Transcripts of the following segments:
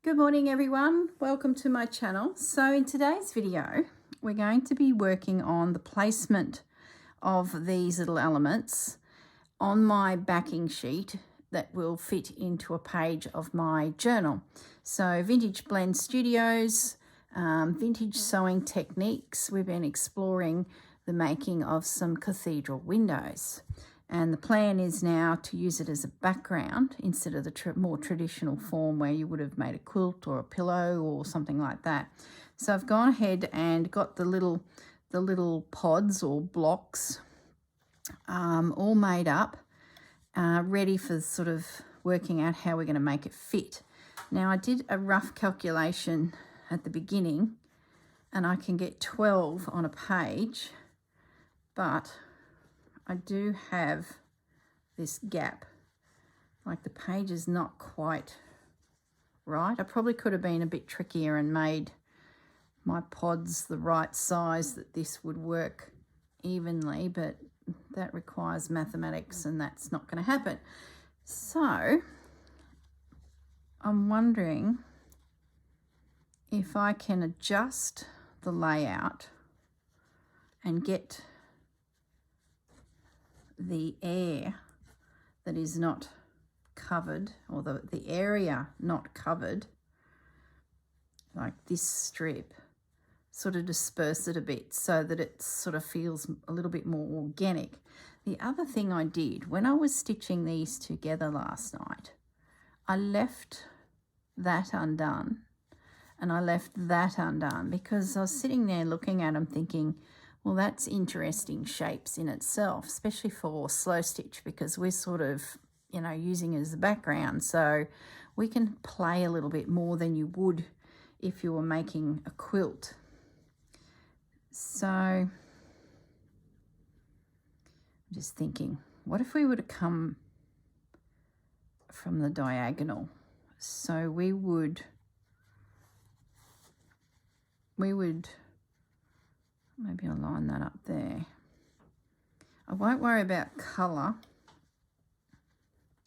Good morning everyone, welcome to my channel. So in today's video we're going to be working on the placement of these little elements on my backing sheet that will fit into a page of my journal. So Vintage Blend Studios, vintage sewing techniques. We've been exploring the making of some cathedral windows. And the plan is now to use it as a background instead of the more traditional form where you would have made a quilt or a pillow or something like that. So I've gone ahead and got the little pods or blocks all made up, ready for sort of working out how we're going to make it fit. Now I did a rough calculation at the beginning and I can get 12 on a page, but I do have this gap, like the page is not quite right. I probably could have been a bit trickier and made my pods the right size that this would work evenly, but that requires mathematics and that's not going to happen. So I'm wondering if I can adjust the layout and get the air that is not covered, or the area not covered, like this strip, sort of disperse it a bit so that it sort of feels a little bit more organic. The other thing I did when I was stitching these together last night, I left that undone and I left that undone because I was sitting there looking at them thinking, well, that's interesting shapes in itself, especially for slow stitch, because we're sort of, you know, using it as a background. So we can play a little bit more than you would if you were making a quilt. So I'm just thinking, what if we were to come from the diagonal? So we would maybe I'll line that up there. I won't worry about colour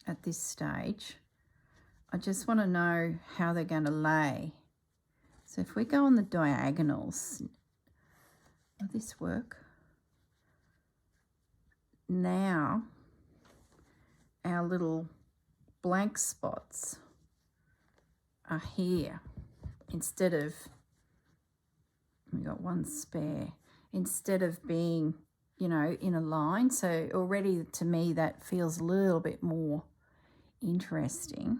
at this stage. I just want to know how they're going to lay. So if we go on the diagonals, will this work? Now our little blank spots are here instead of, we got one spare, instead of being, you know, in a line. So already to me that feels a little bit more interesting.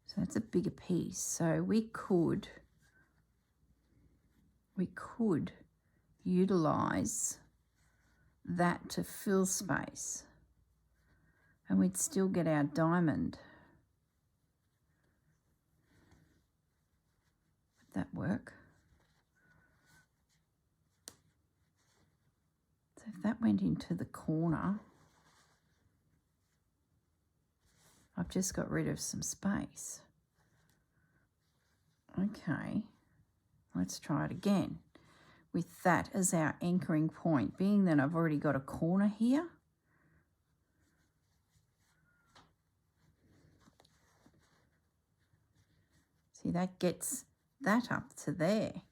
So that's a bigger piece. So we could utilize that to fill space and we'd still get our diamond. That work? So if that went into the corner, I've just got rid of some space. Okay, let's try it again with that as our anchoring point, being that I've already got a corner here. See, that gets that up to there.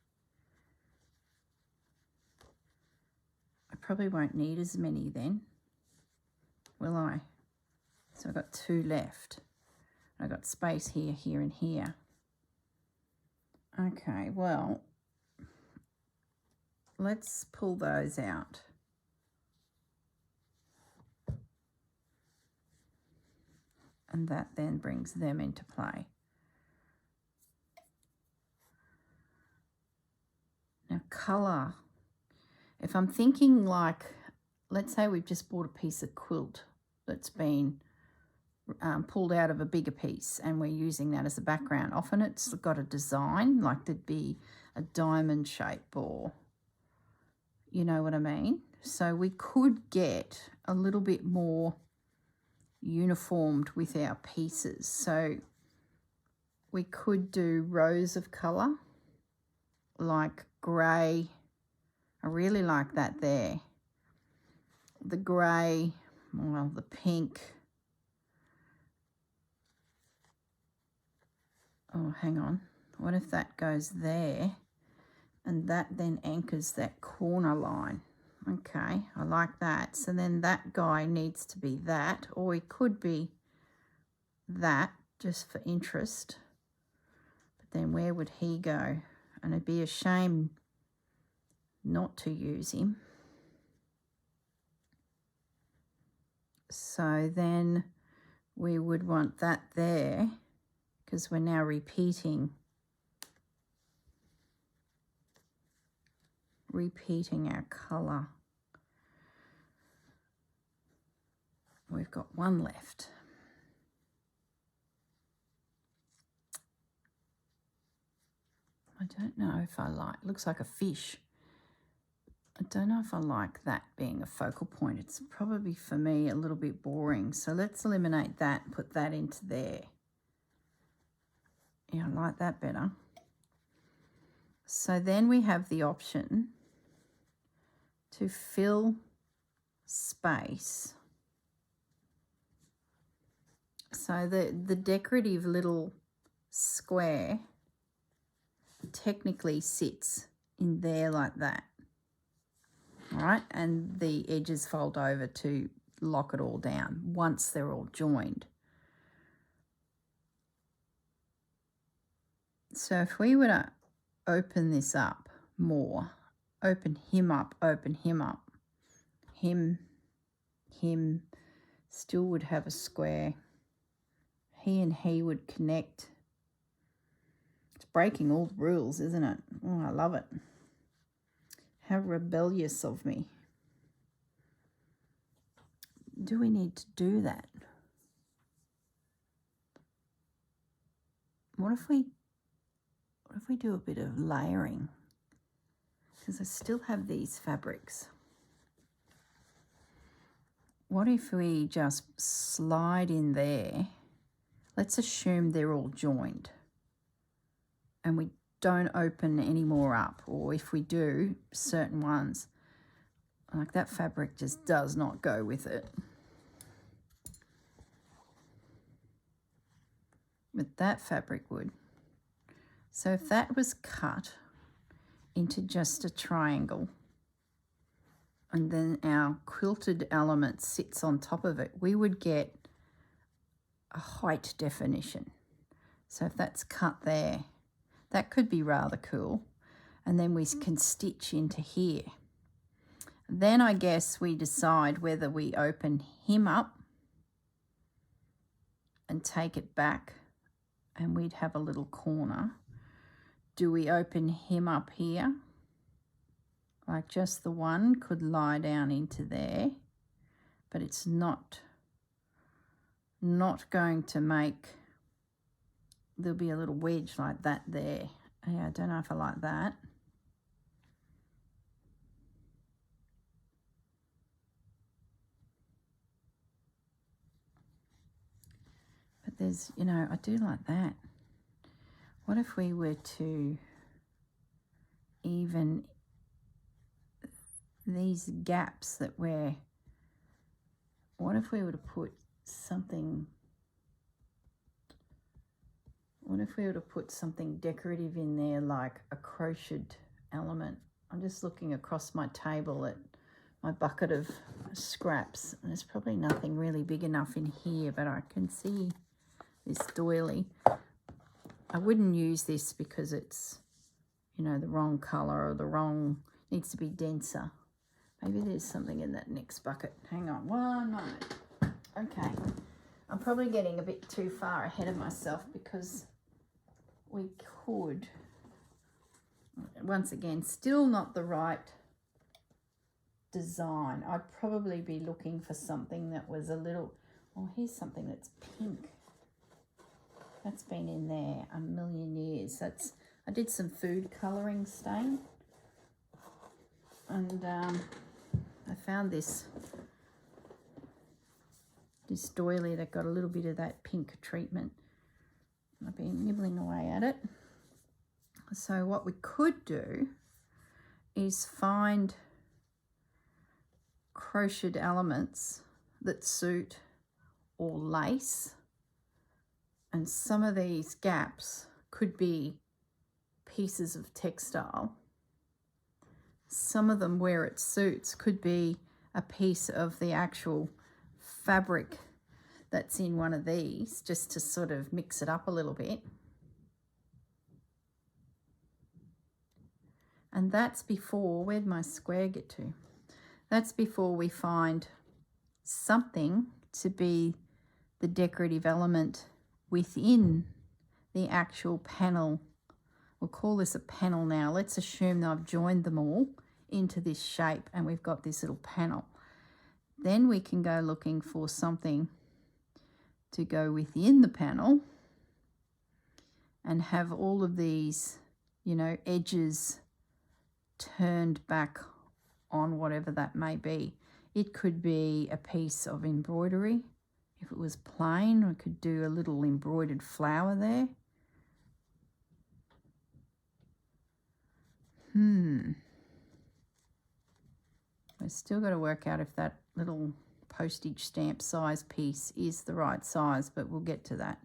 I probably won't need as many then, will I? So I've got 2 left. I've got space here, here and here. Okay, well, let's pull those out. And that then brings them into play. Now colour, if I'm thinking like, let's say we've just bought a piece of quilt that's been pulled out of a bigger piece and we're using that as a background. Often it's got a design, like there'd be a diamond shape or, you know what I mean? So we could get a little bit more uniformed with our pieces. So we could do rows of colour, like grey. I really like that there. The grey, well, the pink. Oh, hang on. What if that goes there and that then anchors that corner line? Okay, I like that. So then that guy needs to be that, or he could be that just for interest. But then where would he go? And it'd be a shame not to use him. So then we would want that there because we're now repeating our colour. We've got one left. I don't know if I like, looks like a fish. I don't know if I like that being a focal point. It's probably for me a little bit boring. So let's eliminate that, put that into there. Yeah, I like that better. So then we have the option to fill space. So the decorative little square technically sits in there like that. All right, and the edges fold over to lock it all down once they're all joined. So if we were to open this up more, open him up, him, still would have a square. He and he would connect. It's breaking all the rules, isn't it? Oh, I love it. How rebellious of me. Do we need to do that? What if we do a bit of layering? Because I still have these fabrics. What if we just slide in there? Let's assume they're all joined and we don't open any more up, or if we do, certain ones, like that fabric just does not go with it. But that fabric would. So if that was cut into just a triangle and then our quilted element sits on top of it, we would get a height definition. So if that's cut there, that could be rather cool. And then we can stitch into here. Then I guess we decide whether we open him up and take it back and we'd have a little corner. Do we open him up here? Like just the one could lie down into there, but it's not going to make, there'll be a little wedge like that there. Yeah, I don't know if I like that. But there's, you know, I do like that. What if we were to even these gaps that we're, what if we were to put something, what if we were to put something decorative in there like a crocheted element? I'm just looking across my table at my bucket of scraps. And there's probably nothing really big enough in here, but I can see this doily. I wouldn't use this because it's, you know, the wrong colour or the wrong, needs to be denser. Maybe there's something in that next bucket. Hang on one moment. Okay, I'm probably getting a bit too far ahead of myself because we could, once again, still not the right design. I'd probably be looking for something that was a little, oh, here's something that's pink. That's been in there a million years. That's, I did some food colouring stain and I found this doily that got a little bit of that pink treatment. I've been nibbling away at it. So what we could do is find crocheted elements that suit or lace. And some of these gaps could be pieces of textile. Some of them where it suits could be a piece of the actual fabric that's in one of these, just to sort of mix it up a little bit. And that's before, where'd my square get to? That's before we find something to be the decorative element within the actual panel. We'll call this a panel now. Let's assume that I've joined them all into this shape and we've got this little panel. Then we can go looking for something to go within the panel and have all of these, you know, edges turned back on whatever that may be. It could be a piece of embroidery. If it was plain, we could do a little embroidered flower there. We've still got to work out if that little postage stamp size piece is the right size, but we'll get to that.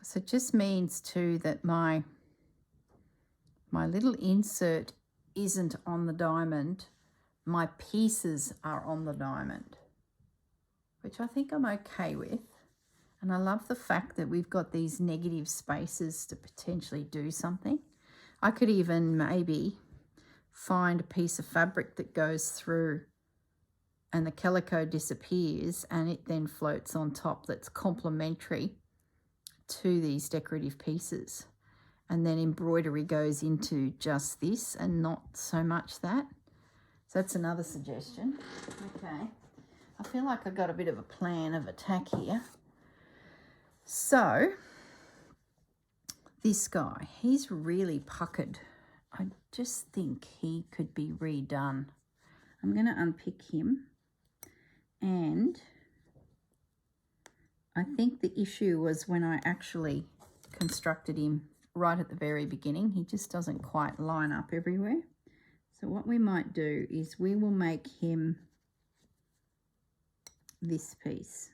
So it just means too that my little insert isn't on the diamond. My pieces are on the diamond, which I think I'm okay with. And I love the fact that we've got these negative spaces to potentially do something. I could even maybe find a piece of fabric that goes through and the calico disappears and it then floats on top, that's complementary to these decorative pieces. And then embroidery goes into just this and not so much that. So that's another suggestion. Okay. I feel like I've got a bit of a plan of attack here. So this guy, he's really puckered. I just think he could be redone. I'm going to unpick him, and I think the issue was when I actually constructed him right at the very beginning. He just doesn't quite line up everywhere. So what we might do is we will make him this piece.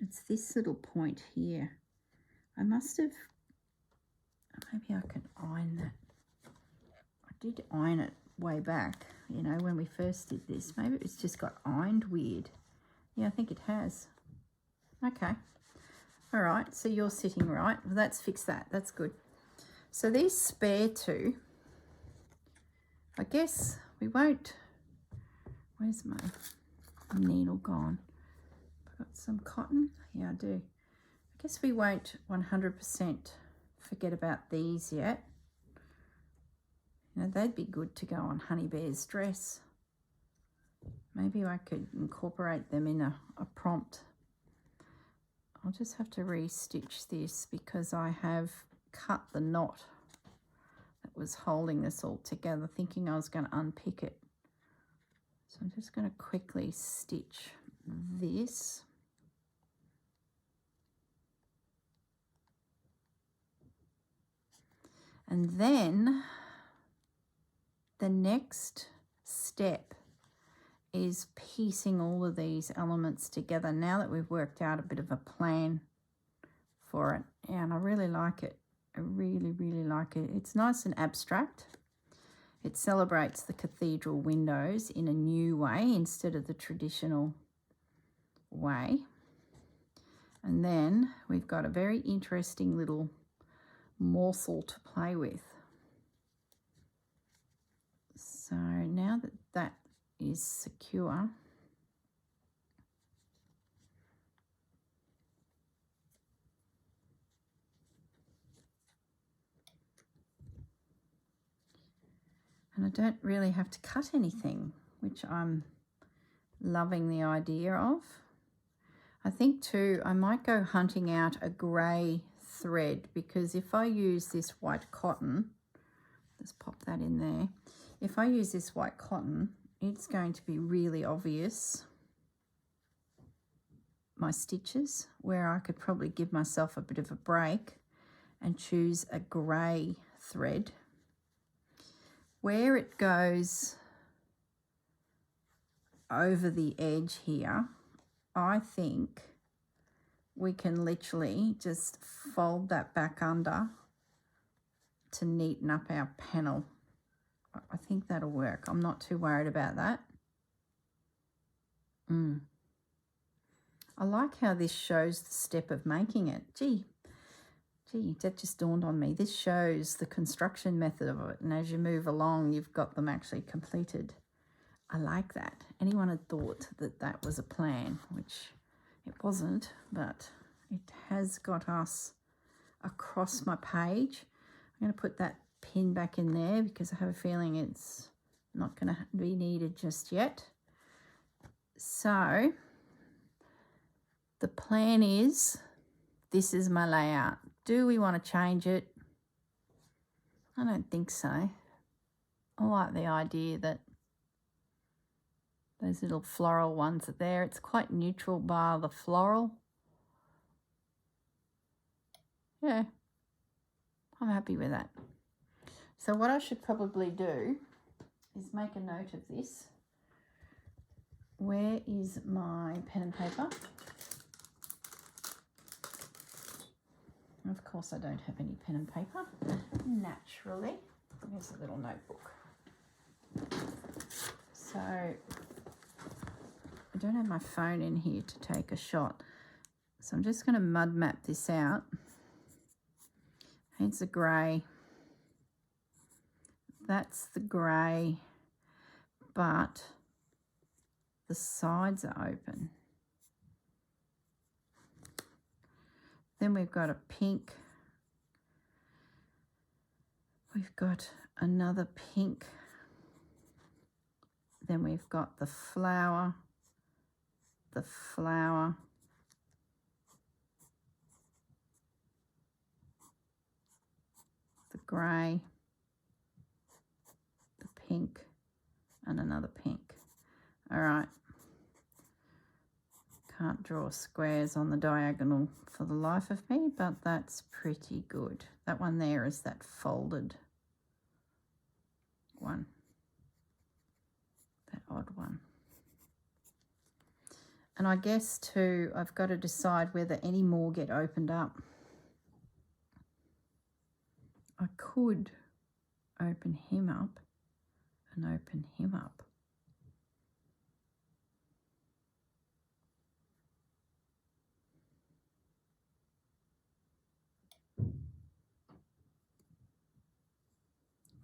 It's this little point here. I must have, maybe I can iron that. I did iron it way back, you know, when we first did this. Maybe it's just got ironed weird. Yeah, I think it has. Okay. All right, so you're sitting right. Well, let's fix that. That's good. So these spare two, I guess we won't, where's my needle gone? I've got some cotton. Yeah, I do. I guess we won't 100% forget about these yet. You know, they'd be good to go on Honey Bear's dress. Maybe I could incorporate them in a prompt. I'll just have to re-stitch this because I have cut the knot that was holding this all together, thinking I was going to unpick it. So I'm just going to quickly stitch this. And then the next step is piecing all of these elements together now that we've worked out a bit of a plan for it. And I really like it. I really, really like it. It's nice and abstract. It celebrates the cathedral windows in a new way instead of the traditional way. And then we've got a very interesting little morsel to play with. So now that that is secure, and I don't really have to cut anything, which I'm loving the idea of. I think too I might go hunting out a grey thread, because if I use this white cotton, let's pop that in there. If I use this white cotton, it's going to be really obvious my stitches where I could probably give myself a bit of a break and choose a grey thread. Where it goes over the edge here, I think we can literally just fold that back under to neaten up our panel. I think that'll work. I'm not too worried about that. I like how this shows the step of making it. Gee, that just dawned on me. This shows the construction method of it, and as you move along, you've got them actually completed. I like that. Anyone had thought that that was a plan, which it wasn't, but it has got us across my page. I'm going to put that pin back in there because I have a feeling it's not going to be needed just yet. So the plan is, this is my layout. Do we want to change it? I don't think so. I like the idea that those little floral ones are there. It's quite neutral bar the floral. Yeah, I'm happy with that. So what I should probably do is make a note of this. Where is my pen and paper? Of course I don't have any pen and paper, naturally. Here's a little notebook. So I don't have my phone in here to take a shot. So I'm just going to mud map this out. Here's the grey. That's the grey, but the sides are open. Then we've got a pink. We've got another pink. Then we've got the flower, the grey, the pink, and another pink. All right. Can't draw squares on the diagonal for the life of me, but that's pretty good. That one there is that folded one, that odd one. And I guess too, I've got to decide whether any more get opened up. I could open him up and open him up.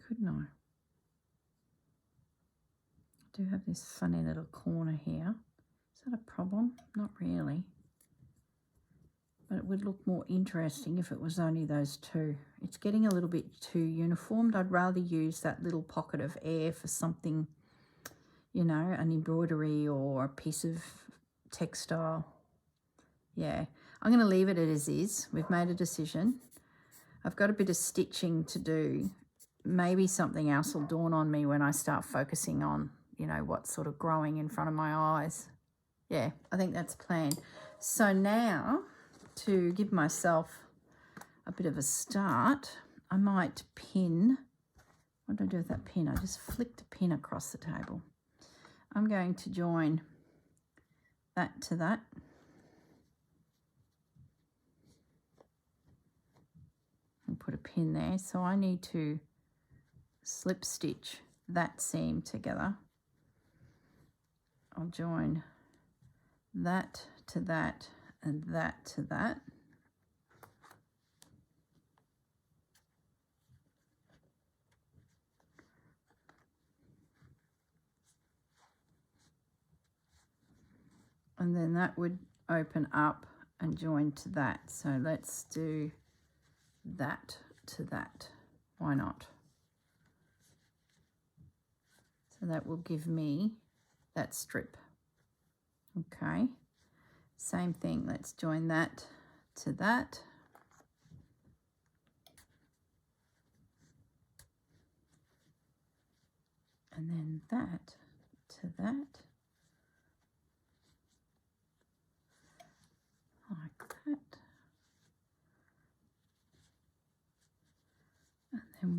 Couldn't I? I do have this funny little corner here. Is that a problem? Not really. But it would look more interesting if it was only those two. It's getting a little bit too uniformed. I'd rather use that little pocket of air for something, you know, an embroidery or a piece of textile. Yeah, I'm going to leave it as is. We've made a decision. I've got a bit of stitching to do. Maybe something else will dawn on me when I start focusing on, you know, what's sort of growing in front of my eyes. Yeah, I think that's the plan. So now, to give myself a bit of a start, I might pin. What do I do with that pin? I just flicked a pin across the table. I'm going to join that to that. And put a pin there. So I need to slip stitch that seam together. I'll join that to that and that to that. And then that would open up and join to that. So let's do that to that. Why not? So that will give me that strip. Okay. Same thing. Let's join that to that. And then that to that.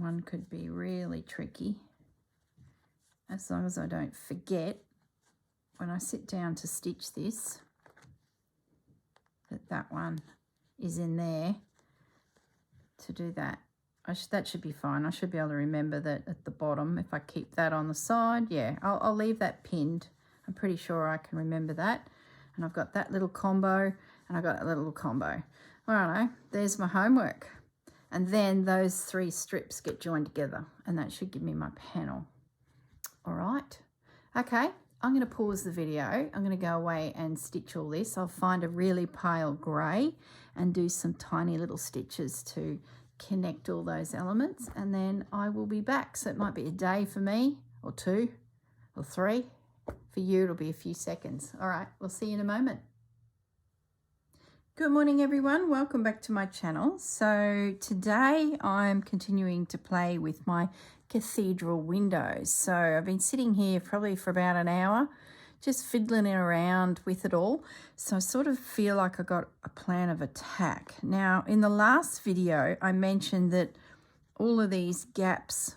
one could be really tricky, as long as I don't forget when I sit down to stitch this that one is in there to do that. That should be fine. I should be able to remember that at the bottom. If I keep that on the side, yeah, I'll leave that pinned. I'm pretty sure I can remember that. And I've got that little combo, and I've got that little combo. Righto, there's my homework. And then those 3 strips get joined together, and that should give me my panel. All right. Okay, I'm going to pause the video. I'm going to go away and stitch all this. I'll find a really pale grey and do some tiny little stitches to connect all those elements, and then I will be back. So it might be a day for me, or 2 or 3. For you, it'll be a few seconds. All right, we'll see you in a moment. Good morning, everyone. Welcome back to my channel. So today I'm continuing to play with my Cathedral Windows. So I've been sitting here probably for about an hour, just fiddling around with it all. So I sort of feel like I got a plan of attack. Now, in the last video, I mentioned that all of these gaps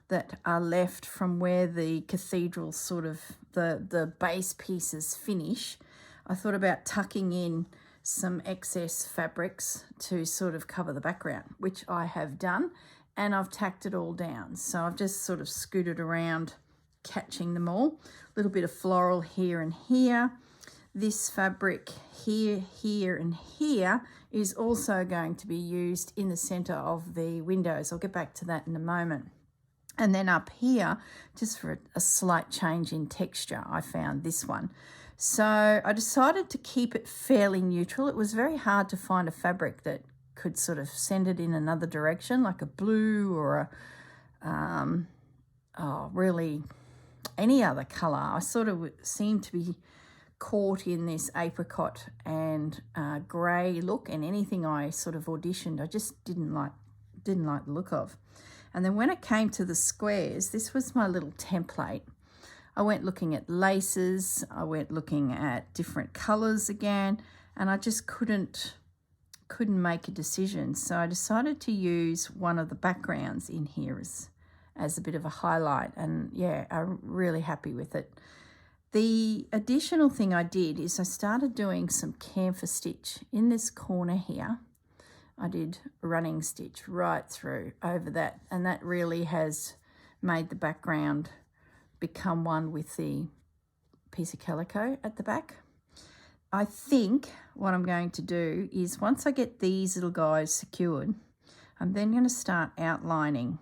that are left from where the cathedral sort of, the base pieces finish, I thought about tucking in some excess fabrics to sort of cover the background, which I have done, and I've tacked it all down. So I've just sort of scooted around, catching them all. A little bit of floral here and here. This fabric here, here and here is also going to be used in the center of the windows. I'll get back to that in a moment. And then up here, just for a slight change in texture, I found this one. So I decided to keep it fairly neutral. It was very hard to find a fabric that could sort of send it in another direction, like a blue or really any other colour. I sort of seemed to be caught in this apricot and grey look, and anything I sort of auditioned, I just didn't like the look of. And then when it came to the squares, this was my little template. I went looking at laces, I went looking at different colours again, and I just couldn't make a decision. So I decided to use one of the backgrounds in here as a bit of a highlight, and yeah, I'm really happy with it. The additional thing I did is I started doing some camphor stitch in this corner here. I did a running stitch right through over that, and that really has made the background become one with the piece of calico at the back. I think what I'm going to do is, once I get these little guys secured, I'm then going to start outlining,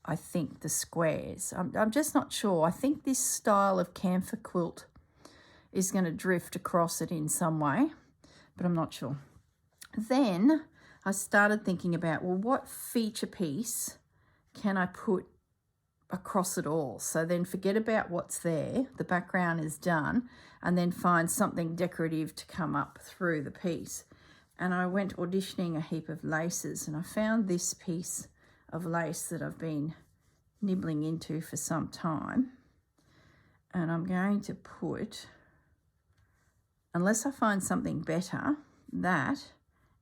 I think, the squares. I'm just not sure. I think this style of camphor quilt is going to drift across it in some way, but I'm not sure. Then I started thinking about, well, what feature piece can I put across it all? So then forget about what's there, the background is done, and then find something decorative to come up through the piece. And I went auditioning a heap of laces, and I found this piece of lace that I've been nibbling into for some time, and I'm going to put, unless I find something better, that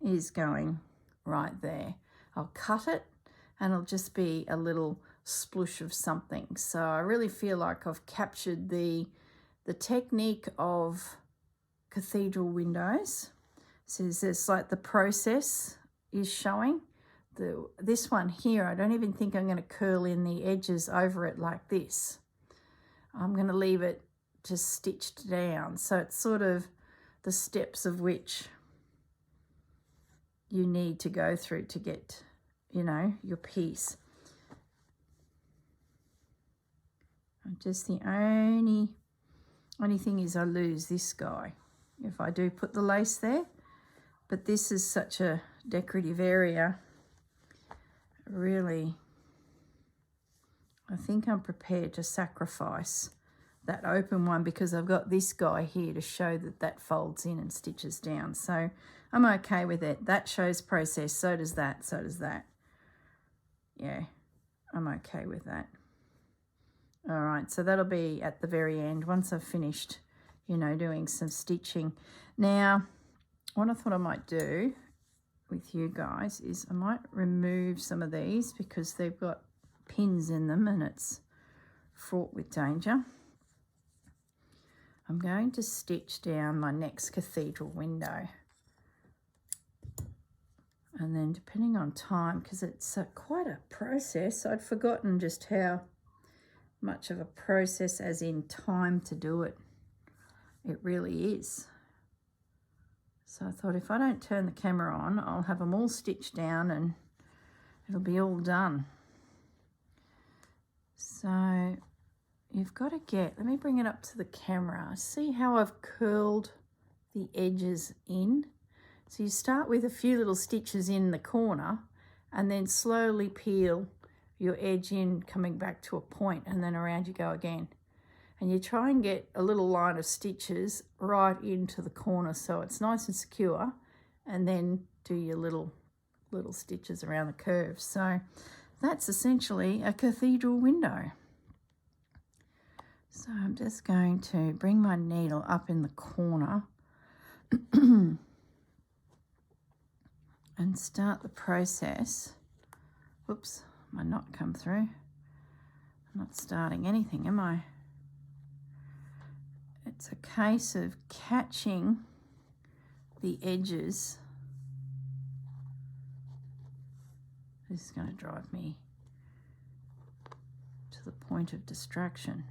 is going right there. I'll cut it and it'll just be a little splush of something. So I really feel like I've captured the technique of Cathedral Windows. So there's like the process is showing. This one here, I don't even think I'm going to curl in the edges over it like this. I'm going to leave it just stitched down. So it's sort of the steps of which you need to go through to get, you know, your piece. Just the only thing is I lose this guy if I do put the lace there. But this is such a decorative area. Really, I think I'm prepared to sacrifice that open one because I've got this guy here to show that that folds in and stitches down. So I'm okay with it. That shows process. So does that. So does that. Yeah, I'm okay with that. All right, so that'll be at the very end once I've finished, you know, doing some stitching. Now, what I thought I might do with you guys is I might remove some of these because they've got pins in them and it's fraught with danger. I'm going to stitch down my next cathedral window, and then depending on time, because it's quite a process, I'd forgotten just how much of a process as in time to do it. It really is. So I thought if I don't turn the camera on, I'll have them all stitched down and it'll be all done. So you've got to get, let me bring it up to the camera. See how I've curled the edges in? So you start with a few little stitches in the corner and then slowly peel your edge in, coming back to a point, and then around you go again. And you try and get a little line of stitches right into the corner so it's nice and secure, and then do your little stitches around the curves. So that's essentially a cathedral window. So I'm just going to bring my needle up in the corner and start the process. Whoops, my knot come through. I'm not starting anything, am I? It's a case of catching the edges. This is going to drive me to the point of distraction.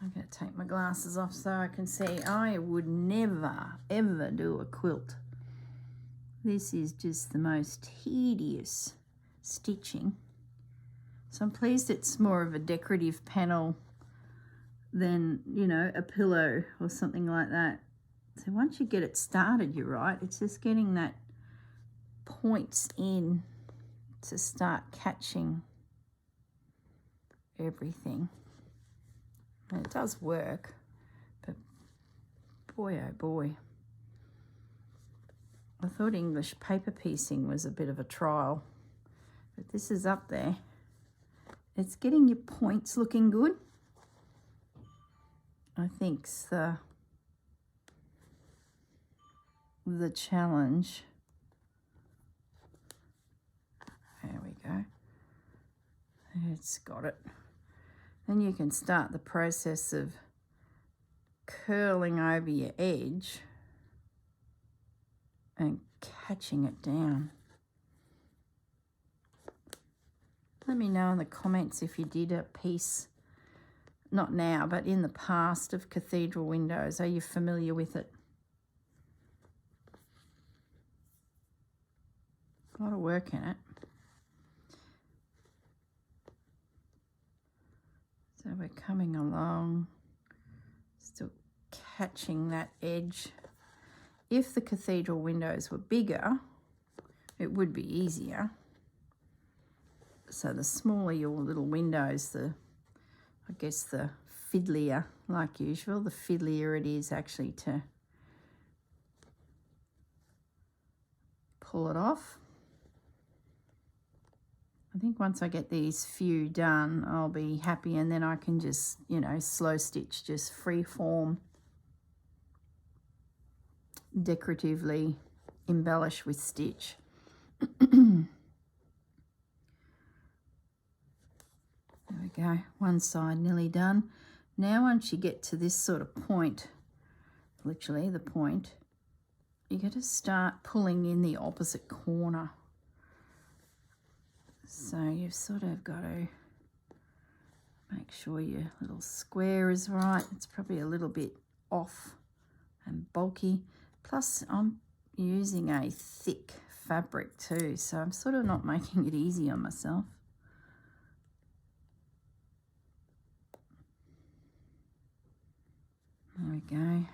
I'm going to take my glasses off so I can see. I would never, ever do a quilt. This is just the most tedious stitching. So I'm pleased it's more of a decorative panel than, you know, a pillow or something like that. So once you get it started, you're right. It's just getting that points in to start catching everything. And it does work, but boy, oh boy. I thought English paper piecing was a bit of a trial, but this is up there. It's getting your points looking good. I think's the challenge. There we go. It's got it. Then you can start the process of curling over your edge and catching it down. Let me know in the comments if you did a piece, not now, but in the past, of cathedral windows. Are you familiar with it? A lot of work in it. So we're coming along, still catching that edge. If the cathedral windows were bigger, it would be easier. So the smaller your little windows, I guess the fiddlier, like usual, the fiddlier it is actually to pull it off. I think once I get these few done, I'll be happy, and then I can just, you know, slow stitch, just free form, decoratively embellish with stitch. There we go, one side nearly done. Now once you get to this sort of point, literally the point, you got to start pulling in the opposite corner. So you've sort of got to make sure your little square is right. It's probably a little bit off and bulky. Plus I'm using a thick fabric too, so I'm sort of not making it easy on myself. There we go.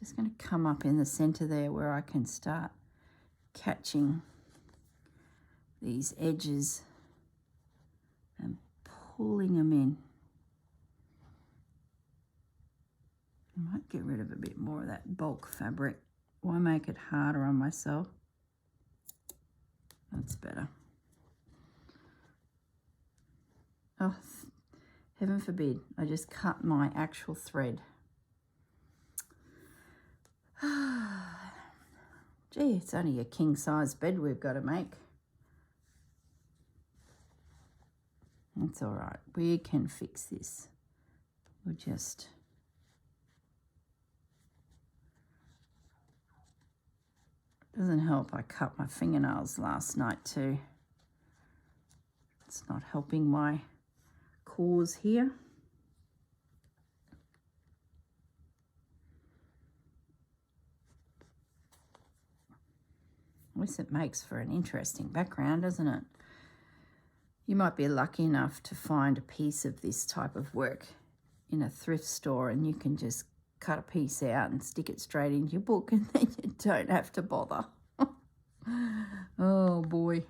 Just going to come up in the center there where I can start catching these edges and pulling them in. I might get rid of a bit more of that bulk fabric. Why make it harder on myself? That's better. Oh, heaven forbid, I just cut my actual thread. Gee, it's only a king-size bed we've got to make. It's all right. We can fix this. We'll just... Doesn't help I cut my fingernails last night too. It's not helping my cause here. At least it makes for an interesting background, doesn't it? You might be lucky enough to find a piece of this type of work in a thrift store and you can just cut a piece out and stick it straight into your book and then you don't have to bother. Oh boy.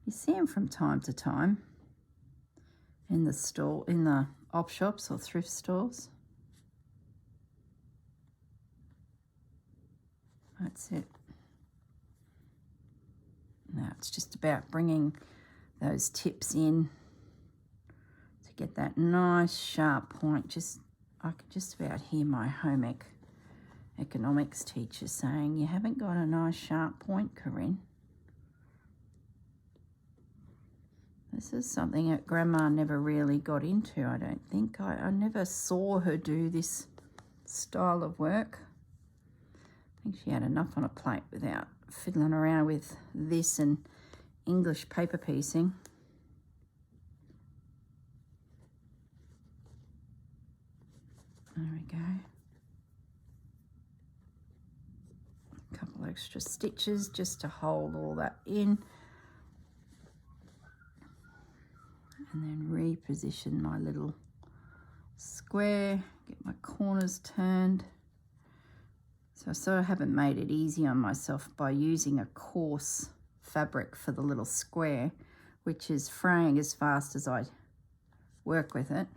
You see them from time to time in the store, in the op shops or thrift stores. That's it. Now it's just about bringing those tips in to get that nice sharp point. I can just about hear my home economics teacher saying, "You haven't got a nice sharp point, Corrine." This is something that Grandma never really got into, I don't think. I never saw her do this style of work. I think she had enough on a plate without fiddling around with this and English paper piecing. There we go. A couple extra stitches just to hold all that in. And then reposition my little square, get my corners turned. So I sort of haven't made it easy on myself by using a coarse fabric for the little square, which is fraying as fast as I work with it.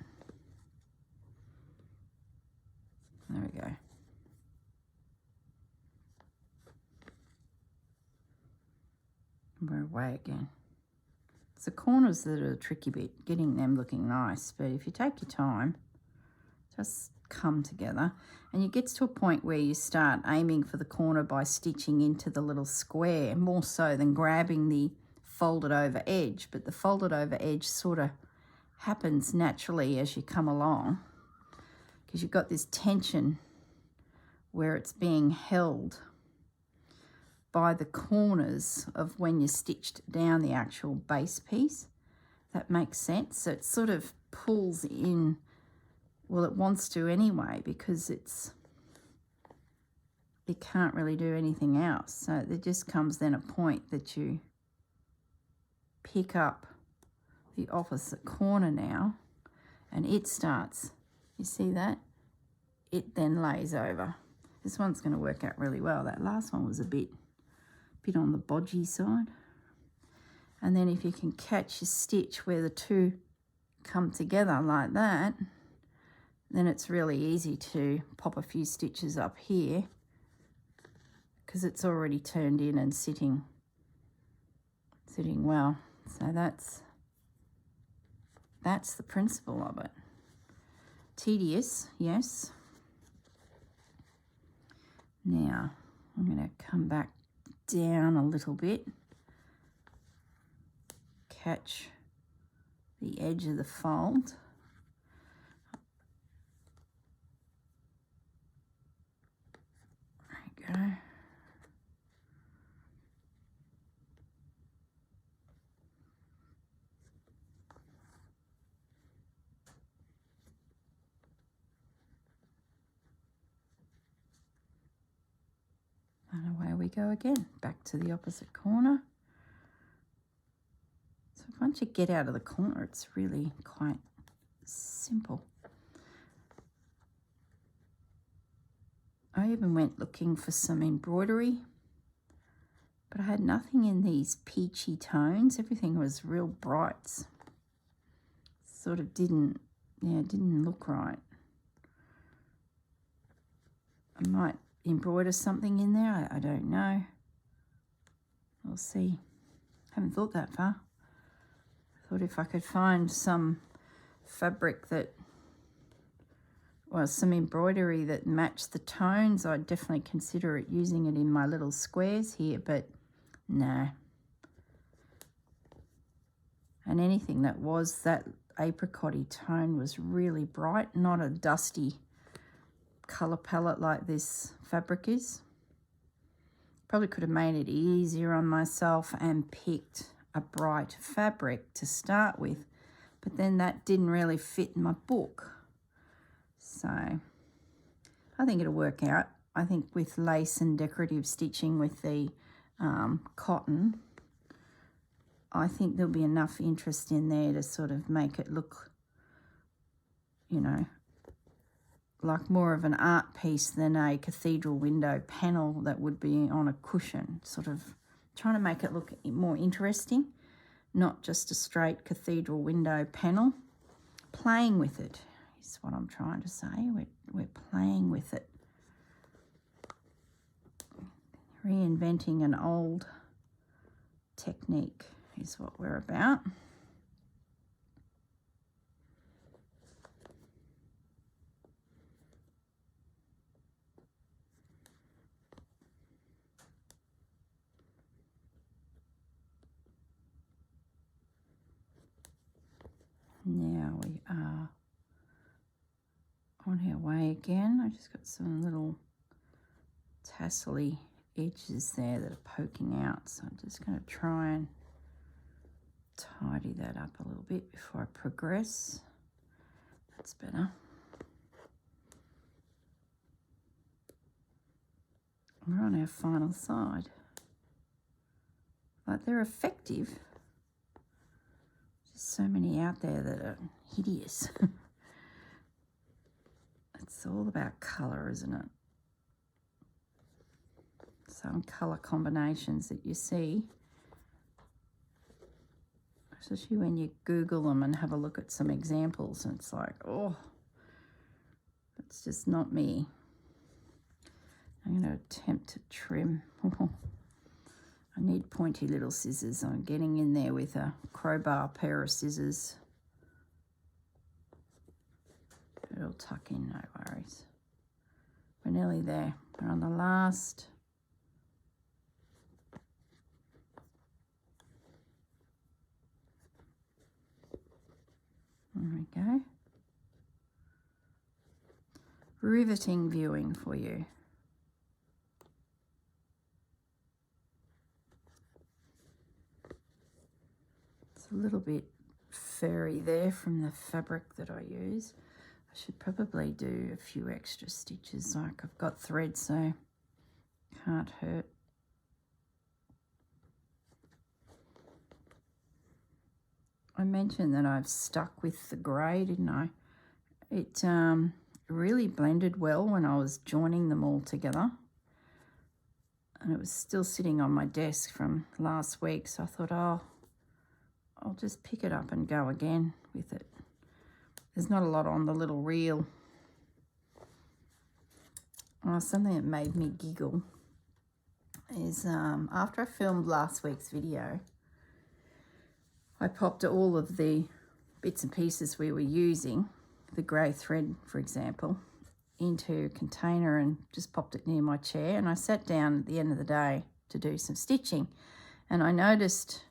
There we go. We're away again. It's the corners that are the tricky bit, getting them looking nice, but if you take your time, just come together. And it gets to a point where you start aiming for the corner by stitching into the little square, more so than grabbing the folded over edge. But the folded over edge sort of happens naturally as you come along, because you've got this tension where it's being held by the corners of when you stitched down the actual base piece. That makes sense. So it sort of pulls in. Well, it wants to anyway, because it can't really do anything else. So there just comes then a point that you pick up the opposite corner now, and it starts, you see that? It then lays over. This one's going to work out really well. That last one was a bit on the bodgy side. And then if you can catch your stitch where the two come together like that, then it's really easy to pop a few stitches up here because it's already turned in and sitting well. So that's the principle of it. Tedious, yes. Now I'm going to come back down a little bit, catch the edge of the fold. Go. And away we go again, back to the opposite corner. So once you get out of the corner, it's really quite simple. I even went looking for some embroidery, but I had nothing in these peachy tones. Everything was real brights. Sort of didn't look right. I might embroider something in there. I don't know. We'll see. Haven't thought that far. I thought if I could find some fabric that, well, some embroidery that matched the tones, I'd definitely consider it, using it in my little squares here, but no. And anything that was that apricot-y tone was really bright, not a dusty colour palette like this fabric is. Probably could have made it easier on myself and picked a bright fabric to start with, but then that didn't really fit my book. So I think it'll work out. I think with lace and decorative stitching with the cotton, I think there'll be enough interest in there to sort of make it look, you know, like more of an art piece than a cathedral window panel that would be on a cushion, sort of trying to make it look more interesting, not just a straight cathedral window panel. Playing with it is what I'm trying to say. We're playing with it. Reinventing an old technique is what we're about. Now we are on our way again. I just got some little tassel-y edges there that are poking out, so I'm just going to try and tidy that up a little bit before I progress. That's better. We're on our final side. Like, they're effective. There's so many out there that are hideous. It's all about colour, isn't it? Some colour combinations that you see, especially when you Google them and have a look at some examples, and it's like, oh, that's just not me. I'm going to attempt to trim. I need pointy little scissors. I'm getting in there with a crowbar pair of scissors. It'll tuck in, no worries. We're nearly there. We're on the last. There we go. Riveting viewing for you. It's a little bit furry there from the fabric that I use. I should probably do a few extra stitches, like I've got thread, so can't hurt. I mentioned that I've stuck with the grey, didn't I? It really blended well when I was joining them all together. And it was still sitting on my desk from last week, so I thought, oh, I'll just pick it up and go again with it. There's not a lot on the little reel. Something that made me giggle is after I filmed last week's video, I popped all of the bits and pieces we were using, the grey thread, for example, into a container and just popped it near my chair. And I sat down at the end of the day to do some stitching. And I noticed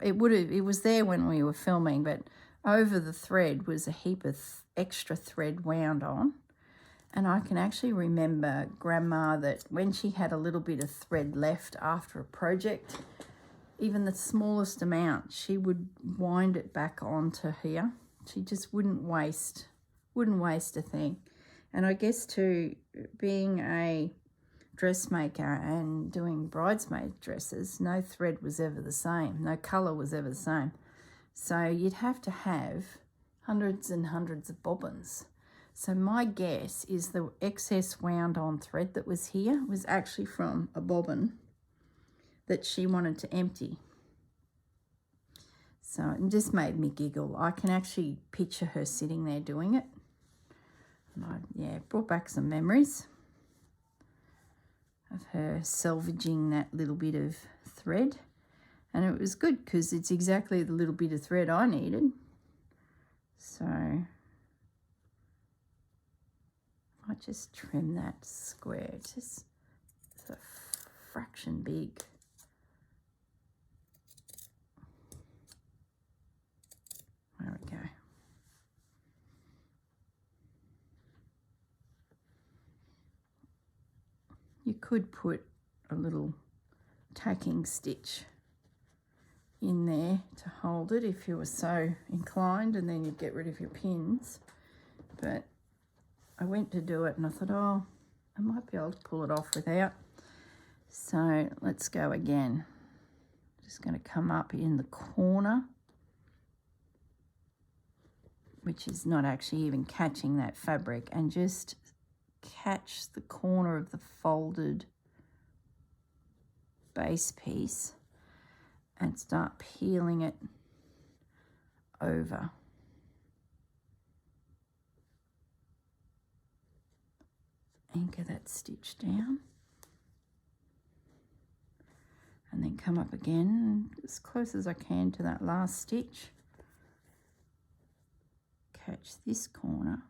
it was there when we were filming, but over the thread was a heap of extra thread wound on. And I can actually remember Grandma that when she had a little bit of thread left after a project, even the smallest amount, she would wind it back onto here. She just wouldn't waste a thing. And I guess too, being a dressmaker and doing bridesmaid dresses, no thread was ever the same, no colour was ever the same. So you'd have to have hundreds and hundreds of bobbins. So my guess is the excess wound on thread that was here was actually from a bobbin that she wanted to empty. So it just made me giggle. I can actually picture her sitting there doing it. And it brought back some memories of her salvaging that little bit of thread. And it was good because it's exactly the little bit of thread I needed. So I just trim that square. It's just a fraction big. There we go. You could put a little tacking stitch in there to hold it if you were so inclined, and then you'd get rid of your pins. But I went to do it and I thought, oh, I might be able to pull it off without. So let's go again. Just going to come up in the corner, which is not actually even catching that fabric, and just catch the corner of the folded base piece and start peeling it over. Anchor that stitch down and then come up again as close as I can to that last stitch. Catch this corner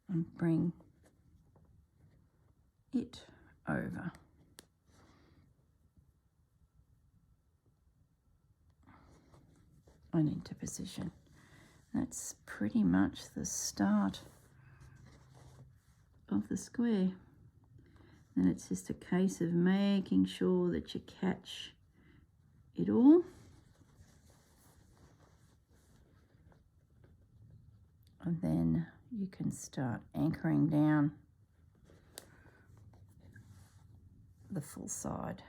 and bring it over. And into position. That's pretty much the start of the square. And it's just a case of making sure that you catch it all. And then you can start anchoring down the full side.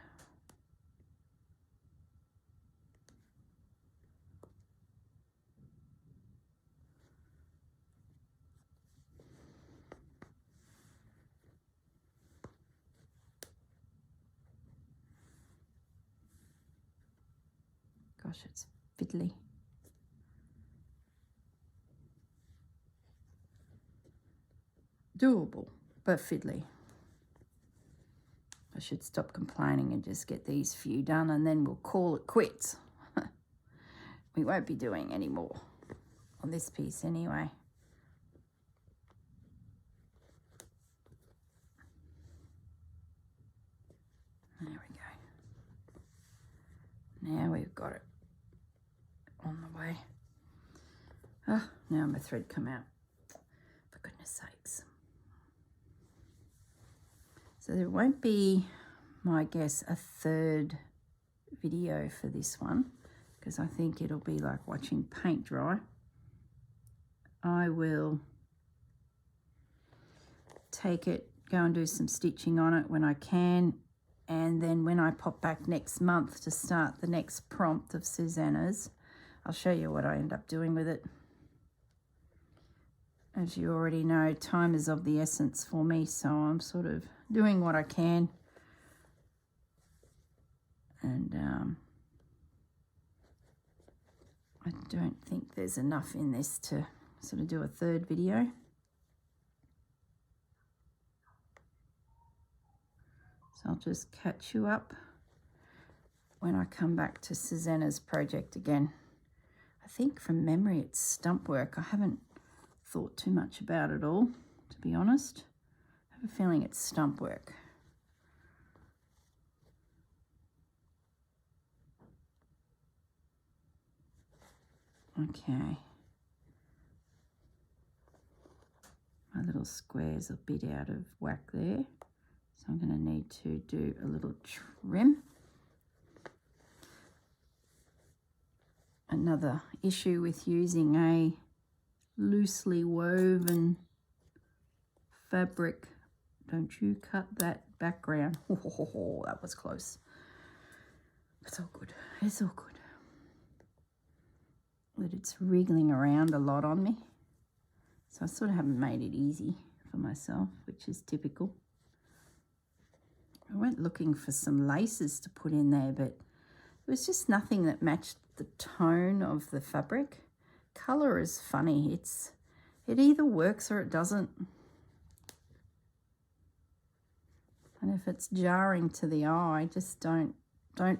Gosh, it's fiddly. Doable, but fiddly. I should stop complaining and just get these few done, and then we'll call it quits. We won't be doing any more on this piece anyway. There we go. Now we've got it on the way. Oh, now my thread come out. For goodness sakes. So there won't be, I guess, a third video for this one, because I think it'll be like watching paint dry. I will take it, go and do some stitching on it when I can, and then when I pop back next month to start the next prompt of Susanna's, I'll show you what I end up doing with it. As you already know, time is of the essence for me, so I'm sort of doing what I can. And I don't think there's enough in this to sort of do a third video. So I'll just catch you up when I come back to Susanna's project again. I think from memory it's stump work. I haven't thought too much about it all, to be honest. I have a feeling it's stump work. Okay. My little square's a bit out of whack there, so I'm going to need to do a little trim. Another issue with using a loosely woven fabric. Don't you cut that background. Oh, that was close. It's all good. It's all good. But it's wriggling around a lot on me. So I sort of haven't made it easy for myself, which is typical. I went looking for some laces to put in there, but there was just nothing that matched the tone of the fabric. Colour is funny. It either works or it doesn't. And if it's jarring to the eye, just don't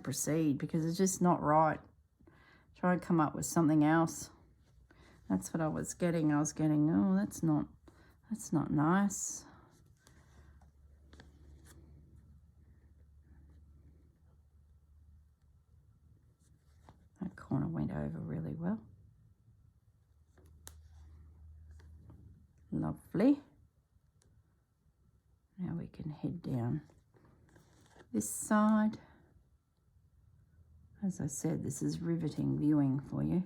proceed, because it's just not right. Try and come up with something else. That's what I was getting. I was getting, oh, that's not nice. That corner went over really well. Lovely. Now we can head down this side. As I said, this is riveting viewing for you.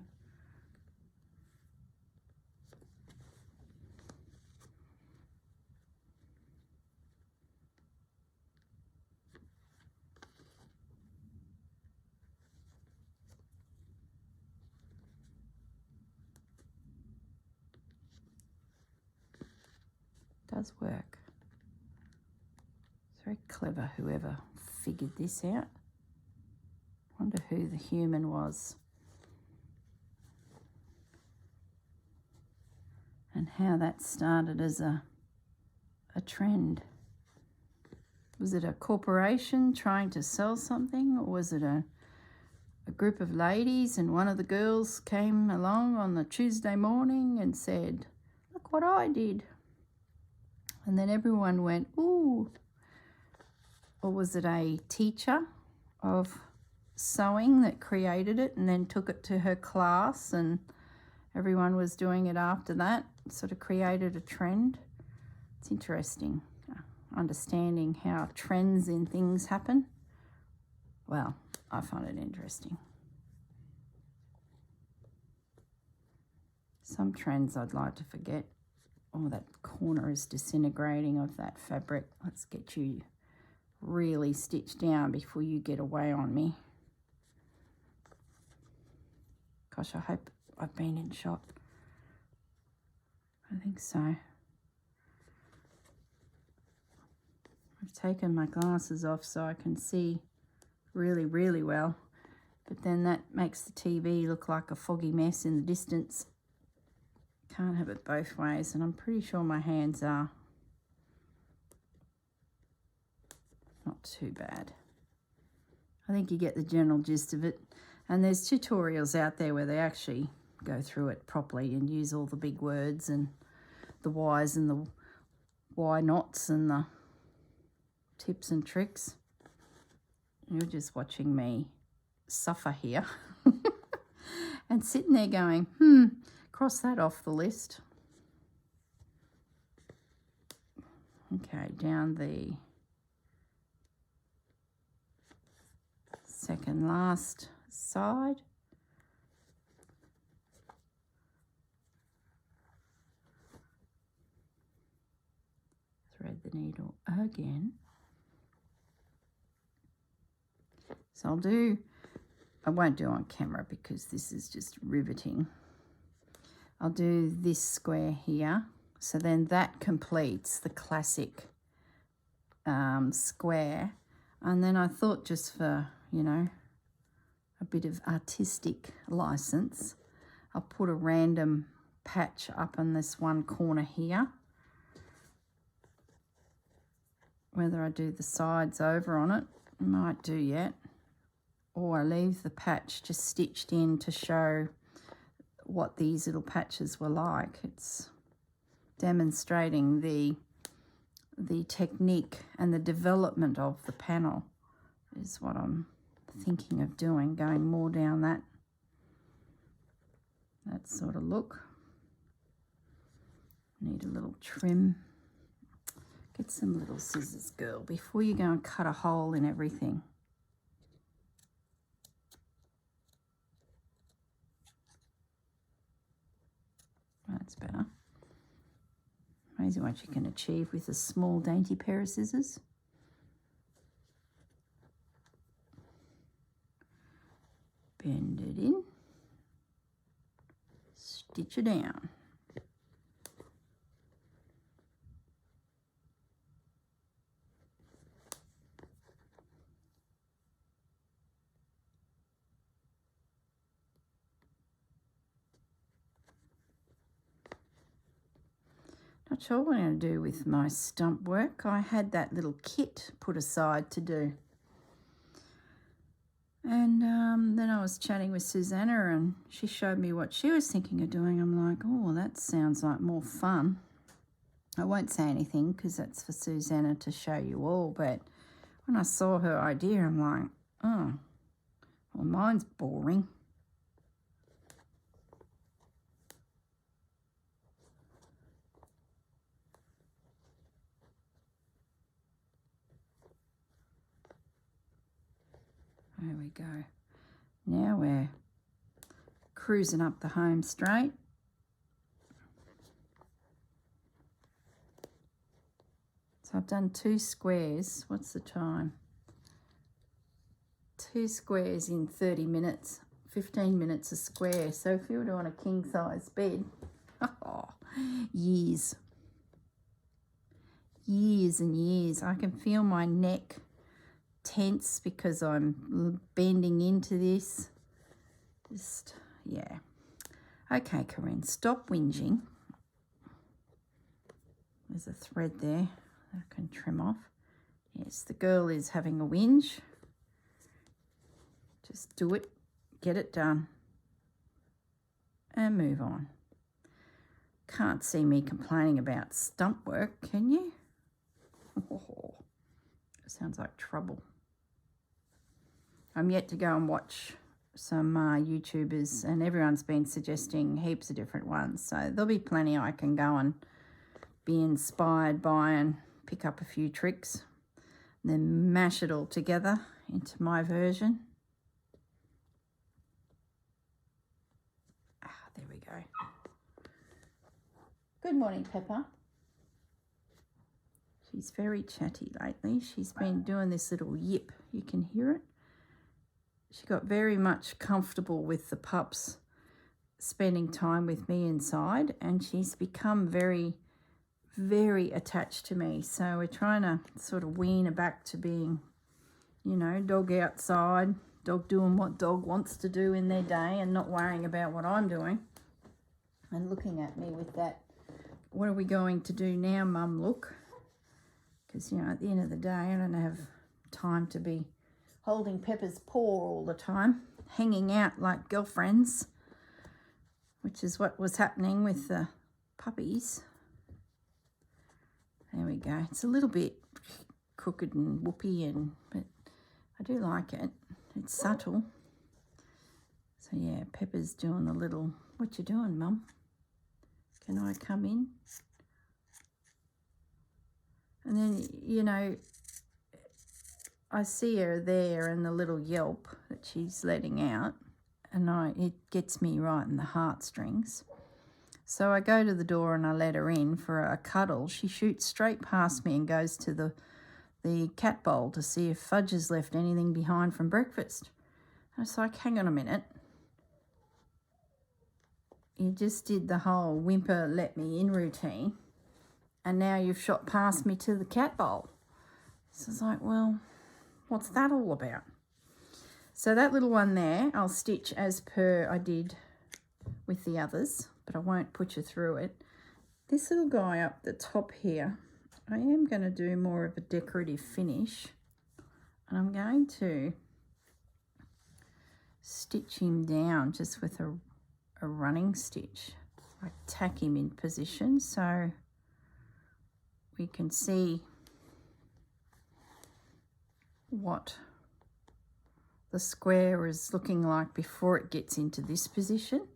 Does work. It's very clever, whoever figured this out. Wonder who the human was and how that started as a trend. Was it a corporation trying to sell something, or was it a group of ladies, and one of the girls came along on the Tuesday morning and said, "Look what I did." And then everyone went, "Ooh." Or was it a teacher of sewing that created it and then took it to her class, and everyone was doing it after that? Sort of created a trend. It's interesting, understanding how trends in things happen. Well, I find it interesting. Some trends I'd like to forget. Oh, that corner is disintegrating of that fabric. Let's get you really stitched down before you get away on me. Gosh, I hope I've been in shot. I think so. I've taken my glasses off so I can see really, really well. But then that makes the TV look like a foggy mess in the distance. Can't have it both ways, and I'm pretty sure my hands are not too bad. I think you get the general gist of it. And there's tutorials out there where they actually go through it properly and use all the big words and the whys and the why nots and the tips and tricks. You're just watching me suffer here and sitting there going, cross that off the list. Okay, down the second last side. Thread the needle again. So I won't do on camera because this is just riveting. I'll do this square here. So then that completes the classic square. And then I thought, just for, you know, a bit of artistic license, I'll put a random patch up in this one corner here. Whether I do the sides over on it, I might do yet. Or I leave the patch just stitched in to show what these little patches were like. It's demonstrating the technique and the development of the panel is what I'm thinking of doing, going more down that sort of look. Need a little trim. Get some little scissors, girl, before you go and cut a hole in everything. That's better. Amazing what you can achieve with a small, dainty pair of scissors. Bend it in. Stitch it down. Not sure what I'm going to do with my stump work. I had that little kit put aside to do. And then I was chatting with Susanna and she showed me what she was thinking of doing. I'm like, oh, that sounds like more fun. I won't say anything because that's for Susanna to show you all, but when I saw her idea, I'm like, oh, well, mine's boring. There we go. Now we're cruising up the home straight. So I've done 2 squares. What's the time? 2 squares in 30 minutes, 15 minutes a square. So if you were doing a king size bed, oh, years and years. I can feel my neck tense because I'm bending into this. Just, yeah. Okay, Corrine, stop whinging. There's a thread there that I can trim off. Yes, the girl is having a whinge. Just do it, get it done, and move on. Can't see me complaining about stump work, can you? Oh, sounds like trouble. I'm yet to go and watch some YouTubers, and everyone's been suggesting heaps of different ones. So there'll be plenty I can go and be inspired by and pick up a few tricks and then mash it all together into my version. There we go. Good morning, Pepper. She's very chatty lately. She's been doing this little yip. You can hear it. She got very much comfortable with the pups spending time with me inside, and she's become very, very attached to me. So we're trying to sort of wean her back to being, you know, dog outside, dog doing what dog wants to do in their day and not worrying about what I'm doing and looking at me with that, what are we going to do now, mum, look. Because, you know, at the end of the day, I don't have time to be holding Pepper's paw all the time, hanging out like girlfriends, which is what was happening with the puppies. There we go. It's a little bit crooked and whoopy, but I do like it. It's subtle. So yeah, Pepper's doing a little, what you doing, Mum? Can I come in? And then, you know, I see her there and the little yelp that she's letting out, and it gets me right in the heartstrings. So I go to the door and I let her in for a cuddle. She shoots straight past me and goes to the cat bowl to see if Fudge has left anything behind from breakfast. I was like, hang on a minute. You just did the whole whimper let me in routine, and now you've shot past me to the cat bowl. So I was like, well, what's that all about? So that little one there, I'll stitch as per I did with the others, but I won't put you through it. This little guy up the top here, I am going to do more of a decorative finish, and I'm going to stitch him down just with a running stitch. I tack him in position so we can see what the square is looking like before it gets into this position.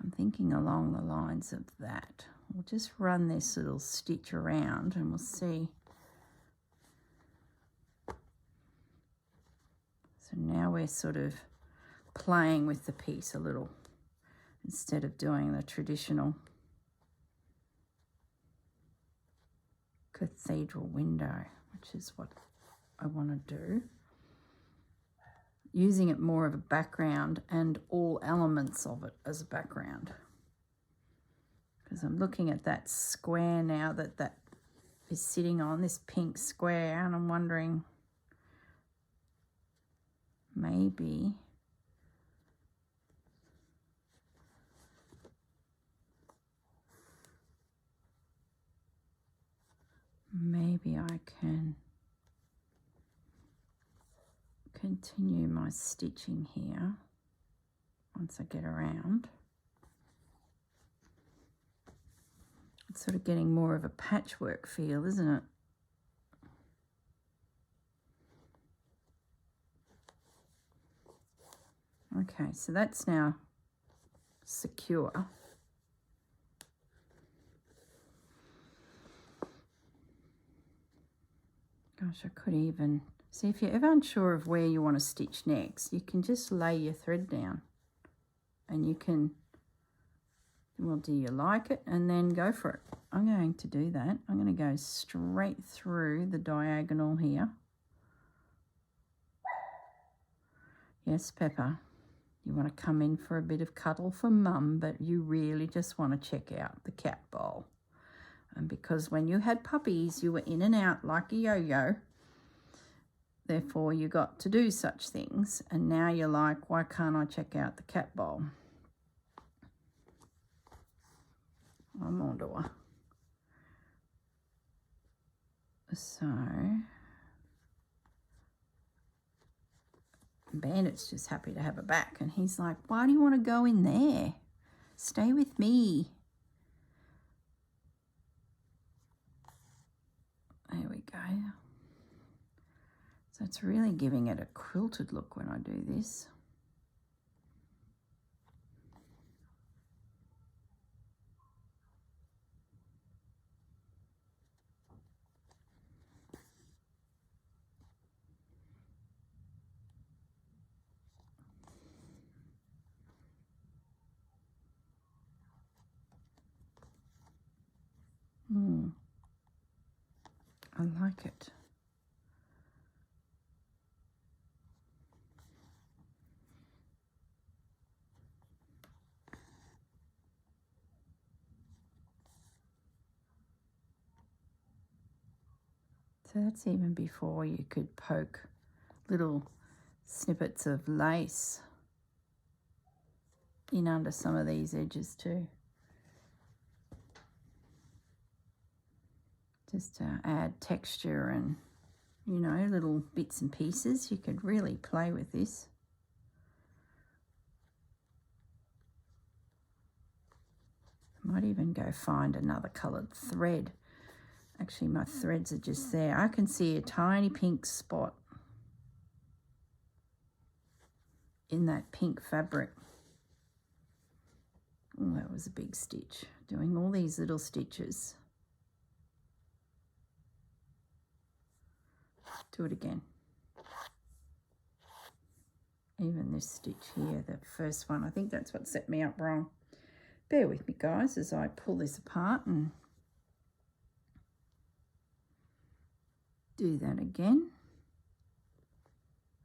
I'm thinking along the lines of that. We'll just run this little stitch around and we'll see. So now we're sort of playing with the piece a little instead of doing the traditional cathedral window, which is what I want to do. Using it more of a background and all elements of it as a background. Because I'm looking at that square now that is sitting on, this pink square, and I'm wondering maybe I can continue my stitching here once I get around. It's sort of getting more of a patchwork feel, isn't it? Okay, so that's now secure. Gosh, I could even... See, if you're ever unsure of where you want to stitch next, you can just lay your thread down. And you can... Well, do you like it? And then go for it. I'm going to do that. I'm going to go straight through the diagonal here. Yes, Pepper, you want to come in for a bit of cuddle from Mum, but you really just want to check out the cat bowl. And because when you had puppies, you were in and out like a yo-yo. Therefore, you got to do such things. And now you're like, why can't I check out the cat bowl? I'm onto her. So, Bandit's just happy to have her back. And he's like, why do you want to go in there? Stay with me. There we go. So it's really giving it a quilted look when I do this. I like it. So that's even before you could poke little snippets of lace in under some of these edges too. Just to add texture and, you know, little bits and pieces. You could really play with this. I might even go find another coloured thread. Actually, my threads are just there. I can see a tiny pink spot in that pink fabric. Oh, that was a big stitch. Doing all these little stitches. Do it again. Even this stitch here, the first one, I think that's what set me up wrong. Bear with me, guys, as I pull this apart and do that again.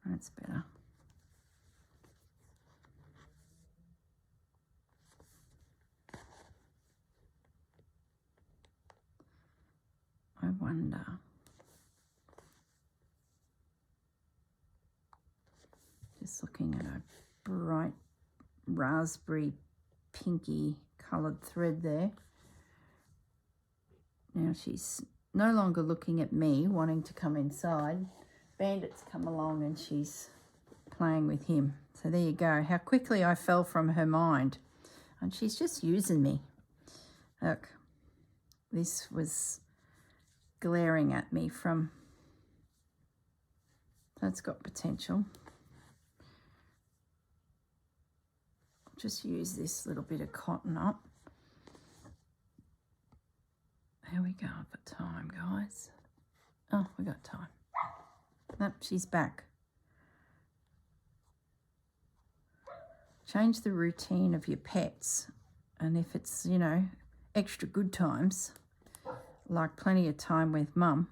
That's better. I wonder. Just looking at a bright raspberry pinky coloured thread there. Now she's no longer looking at me, wanting to come inside. Bandit's come along and she's playing with him. So there you go. How quickly I fell from her mind. And she's just using me. Look, this was glaring at me from... That's got potential. Just use this little bit of cotton up. How we going for time, guys? Oh, we got time. Nope, she's back. Change the routine of your pets. And if it's, you know, extra good times, like plenty of time with Mum,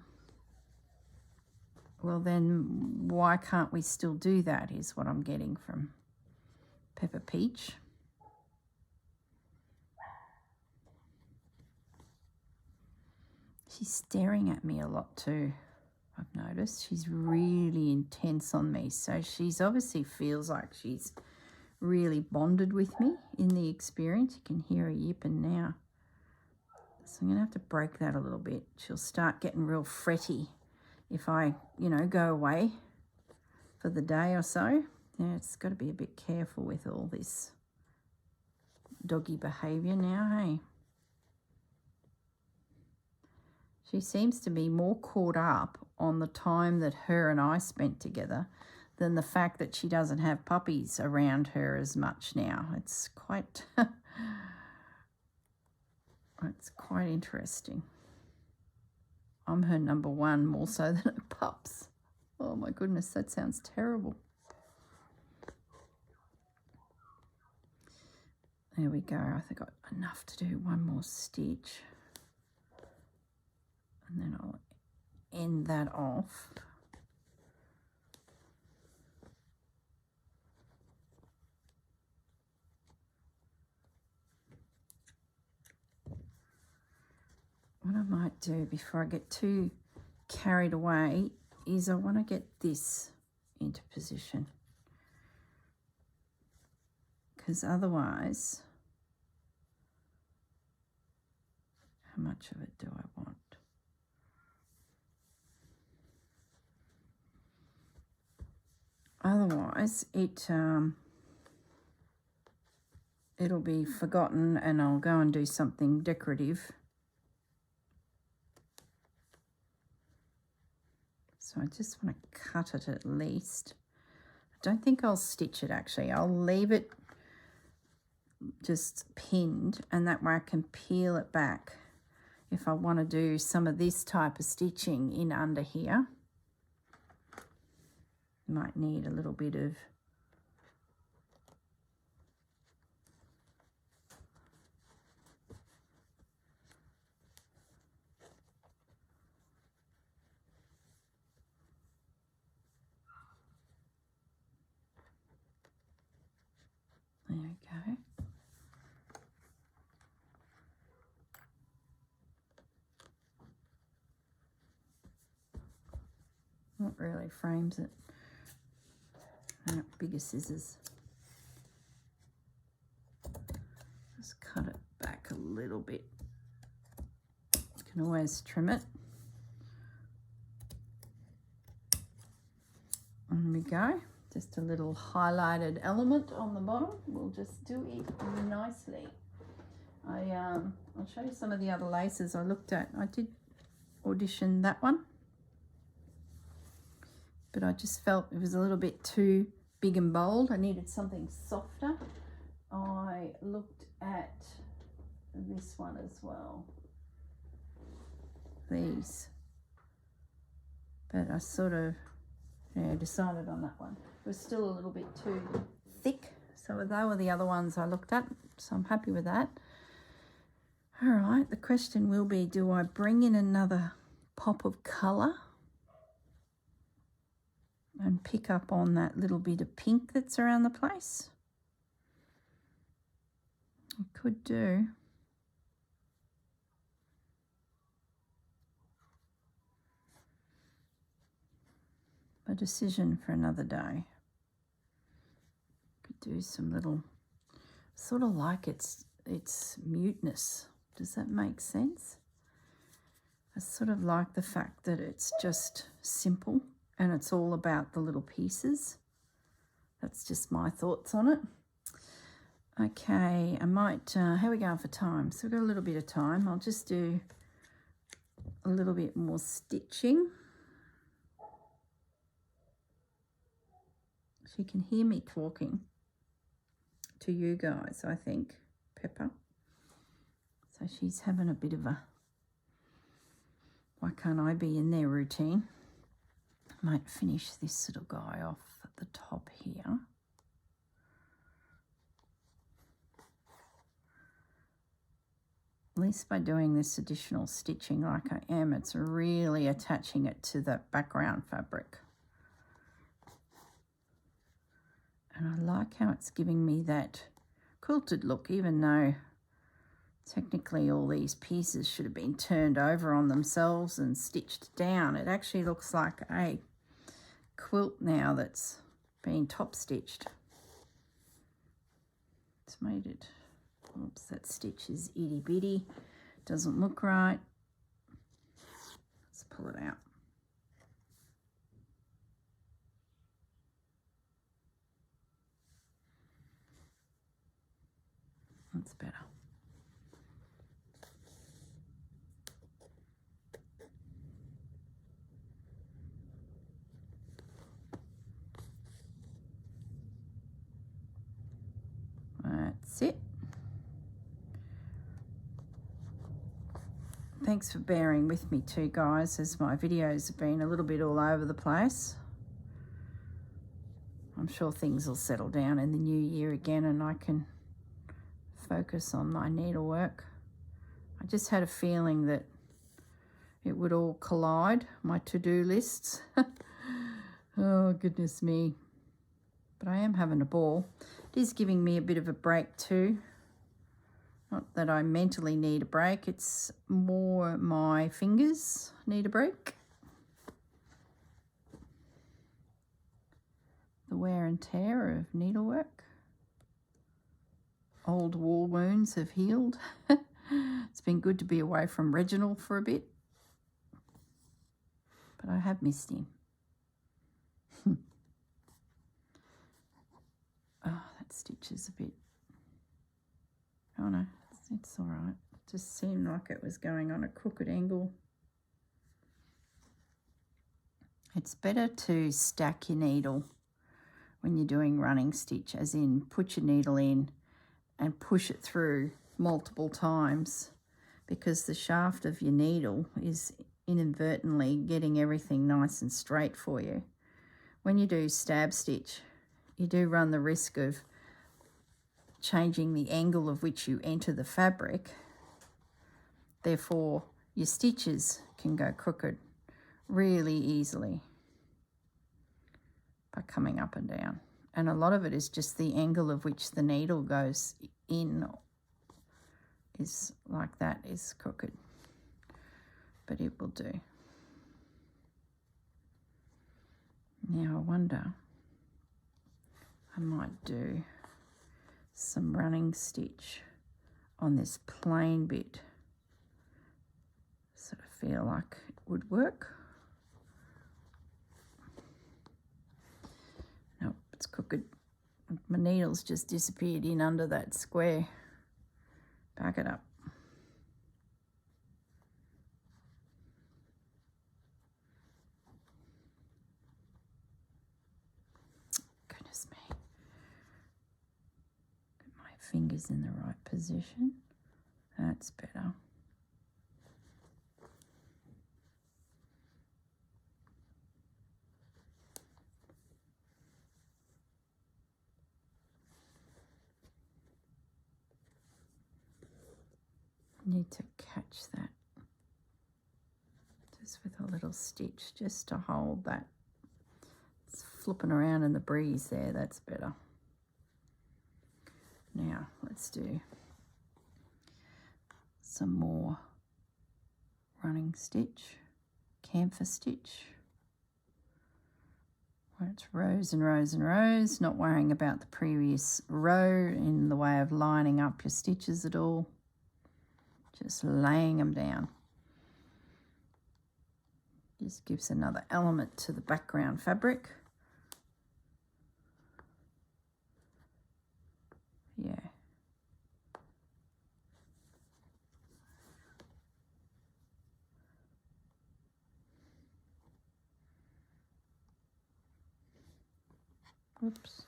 well then why can't we still do that is what I'm getting from Peppa Peach. She's staring at me a lot too, I've noticed. She's really intense on me. So she's obviously feels like she's really bonded with me in the experience. You can hear her yipping now. So I'm going to have to break that a little bit. She'll start getting real fretty if I, you know, go away for the day or so. Yeah, it's got to be a bit careful with all this doggy behaviour now, hey? She seems to be more caught up on the time that her and I spent together than the fact that she doesn't have puppies around her as much now. It's quite it's quite interesting. I'm her number one more so than her pups. Oh my goodness, that sounds terrible. There we go. I think I've got enough to do one more stitch. And then I'll end that off. What I might do before I get too carried away is I want to get this into position, because otherwise, how much of it do I want? Otherwise, it'll be forgotten and I'll go and do something decorative. So I just want to cut it at least. I don't think I'll stitch it actually. I'll leave it just pinned, and that way I can peel it back if I want to do some of this type of stitching in under here. Might need a little bit of there we go. Not really frames it. Bigger scissors. Just cut it back a little bit. You can always trim it. There we go. Just a little highlighted element on the bottom. We'll just do it nicely. I'll show you some of the other laces I looked at. I did audition that one, but I just felt it was a little bit too big and bold. I needed something softer. I looked at this one as well, these, but I sort of decided on that one. It was still a little bit too thick, so they were the other ones I looked at, so I'm happy with that. All right, the question will be, do I bring in another pop of colour and pick up on that little bit of pink that's around the place? I could do. A decision for another day. Could do some little, sort of like it's muteness. Does that make sense? I sort of like the fact that it's just simple and it's all about the little pieces. That's just my thoughts on it. Okay, I might, how are we going for time? So we've got a little bit of time. I'll just do a little bit more stitching. She can hear me talking to you guys, I think, Pepper. So she's having a bit of a, why can't I be in their routine? I might finish this little guy off at the top here. At least by doing this additional stitching like I am, it's really attaching it to the background fabric. And I like how it's giving me that quilted look, even though technically all these pieces should have been turned over on themselves and stitched down. It actually looks like a quilt now that's been top stitched. It's made it, oops, that stitch is itty bitty, doesn't look right. Let's pull it out. That's better. That's it. Thanks for bearing with me too, guys, as my videos have been a little bit all over the place. I'm sure things will settle down in the new year again and I can focus on my needlework. I just had a feeling that it would all collide, my to-do lists. Oh, goodness me. But I am having a ball. It is giving me a bit of a break too. Not that I mentally need a break, it's more my fingers need a break. The wear and tear of needlework. Old war wounds have healed. It's been good to be away from Reginald for a bit. But I have missed him. Oh, that stitch is a bit... Oh no, it's all right. It just seemed like it was going on a crooked angle. It's better to stack your needle when you're doing running stitch, as in put your needle in and push it through multiple times, because the shaft of your needle is inadvertently getting everything nice and straight for you. When you do stab stitch, you do run the risk of changing the angle of which you enter the fabric. Therefore, your stitches can go crooked really easily by coming up and down. And a lot of it is just the angle of which the needle goes in is like that, is crooked. But it will do. Now I wonder, I might do some running stitch on this plain bit. Sort of feel like it would work. Nope, it's crooked. My needle's just disappeared in under that square. Back it up. Goodness me. Get my fingers in the right position. That's better. Need to catch that just with a little stitch, just to hold that. It's flipping around in the breeze there. That's better. Now let's do some more running stitch, camphor stitch, where it's rows and rows and rows, not worrying about the previous row in the way of lining up your stitches at all. Just laying them down. Just gives another element to the background fabric. Yeah. Oops.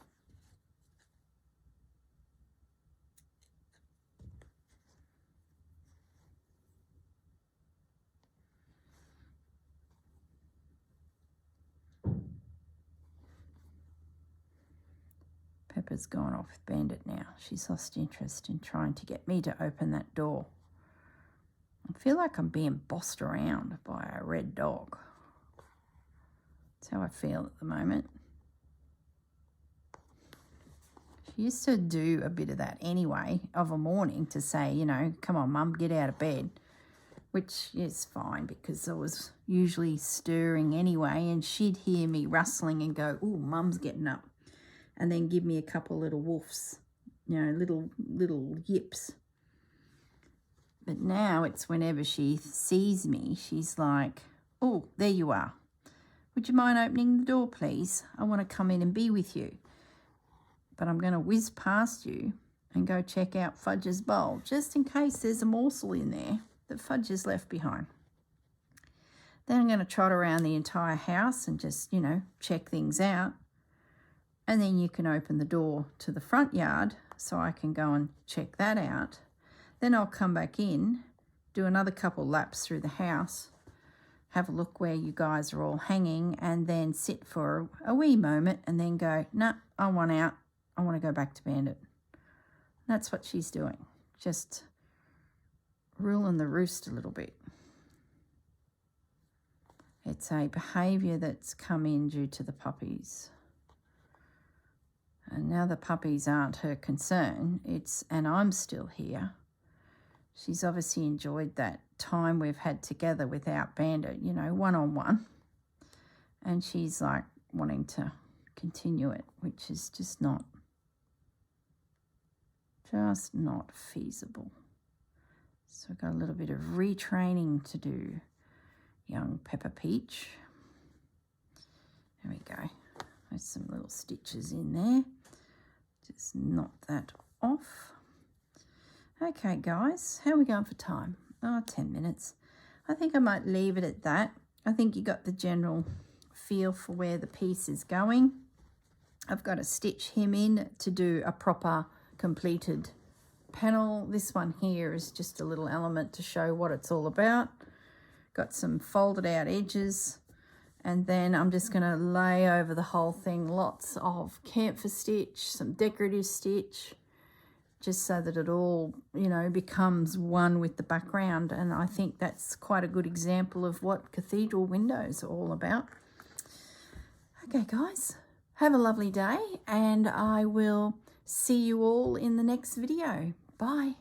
Pepper's gone off with Bandit now. She's lost interest in trying to get me to open that door. I feel like I'm being bossed around by a red dog. That's how I feel at the moment. She used to do a bit of that anyway, of a morning, to say, you know, come on, Mum, get out of bed. Which is fine, because I was usually stirring anyway, and she'd hear me rustling and go, "Ooh, Mum's getting up." And then give me a couple little woofs, you know, little yips. But now it's whenever she sees me, she's like, "Oh, there you are. Would you mind opening the door, please? I want to come in and be with you. But I'm going to whiz past you and go check out Fudge's bowl, just in case there's a morsel in there that Fudge has left behind. Then I'm going to trot around the entire house and just, you know, check things out. And then you can open the door to the front yard so I can go and check that out. Then I'll come back in, do another couple laps through the house, have a look where you guys are all hanging, and then sit for a wee moment and then go, nah, I want out. I want to go back to Bandit. That's what she's doing, just ruling the roost a little bit. It's a behaviour that's come in due to the puppies. And now the puppies aren't her concern, and I'm still here. She's obviously enjoyed that time we've had together without Bandit, you know, one-on-one. And she's like wanting to continue it, which is just not feasible. So I've got a little bit of retraining to do, young Peppa Peach. There we go. There's some little stitches in there. Just knot that off. Okay, guys, how are we going for time? 10 minutes. I think I might leave it at that. I think you got the general feel for where the piece is going. I've got to stitch him in to do a proper completed panel. This one here is just a little element to show what it's all about. Got some folded out edges, and then I'm just going to lay over the whole thing lots of camphor stitch, some decorative stitch, just so that it all, you know, becomes one with the background. And I think that's quite a good example of what Cathedral Windows are all about. Okay, guys, have a lovely day, and I will see you all in the next video. Bye.